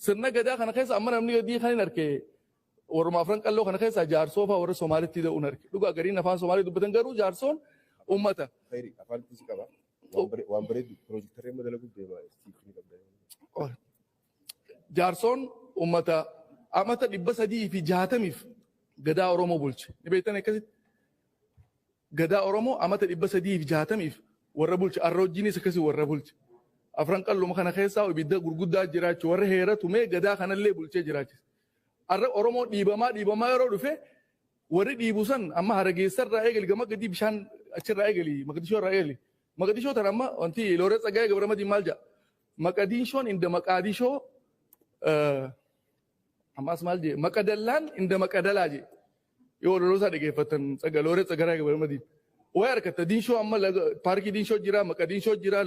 sirna gadaa kana keessa amma namni gadii kan hin arke warma afran qalloo kana keessa jaarsoo fa warra Somaalitti da'uun arke dhugaa gariin afaan Somaalii dubbatan garuu jaarsoon ummata خيري أفعل كذي كذا وان بريد بروجكتورين بدل أقول ده ما استيقني قبل jaarsoon ummata amata 360 gadaa Oromoo bulche ni beektan akkasitti gadaa Oromoo amata 360 warra bulche arroojiinis akkasii warra bulche afran qalluma kana keessaa ibidda gurguddaa jiraachu warra heera tumee gadaa kanallee bulchee jiraachis arra Oromoo dhiibamaa yeroo dhufe warri dhiibu san amma Harageessarraa eegali gama gadi bishaan achirraa eegali Maqdishoorraa eegali Maqdishoo tan amma wanti Looree Tsaggaayee Gabramadiin maal jedha Maqadishoon inda Maqaadishoo ammas maal jedhe Maqadallaan inda Maqadalaa jedhe yoo loloosaa dhageeffatan Looree Tsaggaayee Gabramadiin way harkata diinshoo amma paarkii diinshoo jira Maqadishoo jira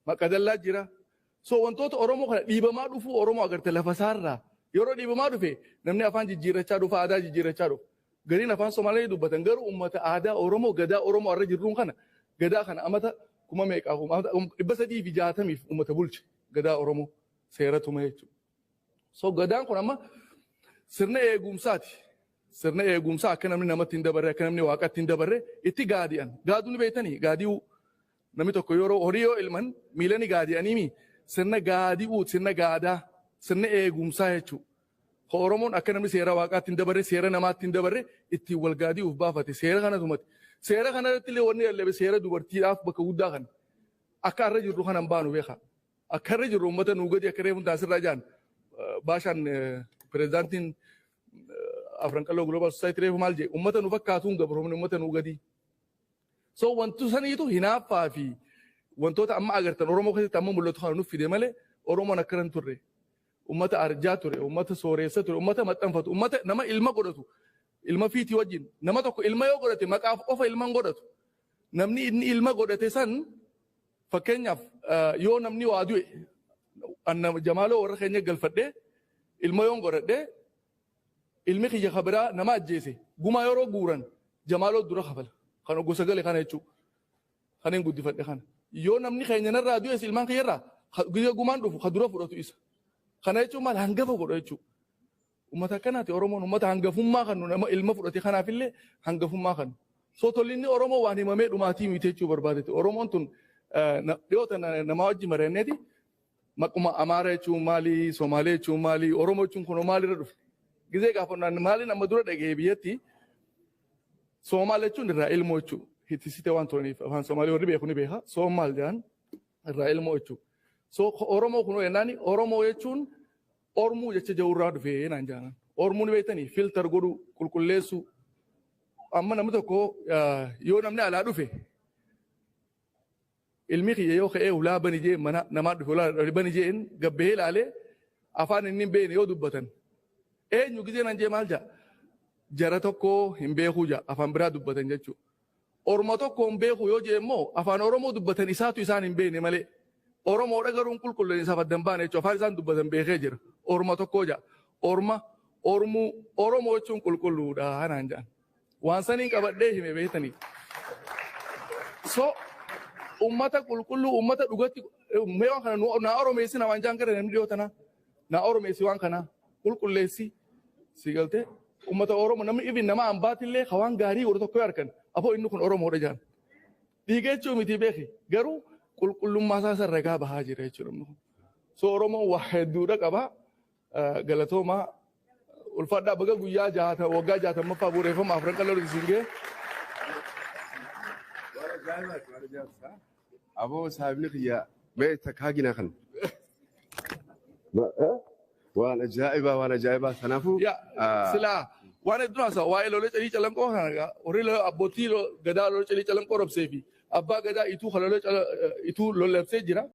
Maqadallaa jira so wantoota Oromoo kana dhiibamaa dhufu Oromoo agarte lafa saarraa yeroo dhiibamaa dhufe namni afaan jijjiirachaa dhufa aadaa jijjiirachaa dhufa gariin afaan Somaalee dubbatan garuu ummata aadaa Oromoo gadaa Oromoo arra jirruun kana gadaa kana amata kuma meeqaaf 360 ummata bulche gadaa Oromoo seera tume jechuudha. So gadaan kun amma sirna eegumsaati. Sirna eegumsaa akka namni namatti hin dabarre akka namni waaqatti hin dabarre itti gaadi'an. Gaaduu ni beektanii gaadi'uu namni tokko yeroo horii yoo ilman miila ni gaadi'anii sirna gaadi'uu sirna gaadaa sirna eegumsaa jechuudha. Oromoon akka namni seera waaqaatti hin dabarre seera namaatti hin dabarre ittiin wal gaadi'uuf baafate seera kana tumate. Seera kana irratti illee wanni lallabe seera dubartiidhaaf bakka guddaa kana akka arra jirru kana hin baanu beeka. Akka arra jirru uummata nuu gadi akka reefuun taasirraa jaan baashaan pireezidaantiin Afran Qalloo Global Society reefu maal jedhe uummata nu fakkaatuun gabroomni uummata nuu gadi. So wantu saniitu hinaaffaa fi wantoota amma agartan Oromoo keessatti amma mul'atu kana nuuf fide malee Oromoon akkana hin turre. Ummata arjaa ture, ummata sooressa ture, ummata maxxanfatu, ummata nama ilma godhatu, ilma fiitii wajjin. Nama tokko ilma yoo godhate maqaaf qofa ilman godhatu. Namni inni ilma godhate san fakkeenyaaf yoo namni waa du'e Jamaaloo warra keenya galfadhee ilma yoon godhadhee ilmi kiyya kabiraa nama ajjeese gumaa yeroo guuran Jamaaloo dura kafala. Kan gosa gale kana jechuudha. Kan hin guddifadhe kana. Yoo namni keenya narraa du'es ilmaan kiyyarraa guyyaa gumaan dhufu ka dura fudhatu isa. Kana jechuun maal hangafa godha jechuudha. Uummata akkanaati Oromoon uummata hangafummaa kan nama ilma fudhate kanaafillee hangafummaa kan. So tollinni Oromoo waan himamee dhumaatii miti jechuu barbaadetti. Oromoon tun dhiyoota nama wajji mareenneeti maquma Amaara jechuun maali, Somaalee jechuun maali, Oromoo jechuun kun maalirra dhufe. Gizee gaafannaan maali nama dura dhagee biyyatti Somaalee jechuun irraa ilmoo jechuudha. Hittisite waan turaniif afaan Somaalee warri beeku ni beeka. Somaal jedhan irraa ilmoo jechuudha. So Oromoo kun yennaani Oromoo jechuun Ormuu jecha jawurraa dhufee naan jaanan. Ormuu ni beektanii filtar godhu qulqulleessu. Amma namni tokko yoo namni alaa dhufe ilmi kiyya yoo ka'ee ulaa bani jee mana namaa dhufe ulaa bani jeen gabbee ilaalee afaan inni hin beekne yoo dubbatan. Eenyu gizee nan jee maal jaa? Jara tokko hin beekuu jaa afaan biraa dubbatan jechuudha. Orma tokko hin beeku yoo jee immoo afaan Oromoo dubbatan isaatu isaan hin beekne malee. Oromoo dhagaruun qulqulluun isaaf addan baane jechuudha. Afaan isaan dubbatan beekee jira. Orma tokko jaa. Ormuu Oromoo jechuun qulqulluudha naan jaan. Waan saniin qabadhee hime beektanii. So ummata qulqulluu ummata dhugatti mee waan kana naa Oromeessi na waan jaan gara namni dhiyoo tanaa. Naa Oromeessi waan kana qulqulleessi si galtee ummata Oromoo namni ibin nama ambaatillee hawaan gaarii godhu tokko harkan afoo inni kun Oromoodha jaan. Dhiiga jechuun miti beeki garuu qulqullummaa isaa sarragaa bahaa jira jechuudha. So Oromoon waa hedduudha qaba. Galatoomaa ulfaadhaa baga guyyaa waggaa 60 bu'uureffama Afran Qalloo Disingee. أبو صاحبني يا بيتك هاجنا خن وأنا جائبة سنافو يا سلا وانا دراسة واي لو لجلي جلام كو هنگا وري لو أبوتي لو غدا لو جلي جلام كو رب سيفي أبا غدا إتو خلو إتو لو لبسي جرا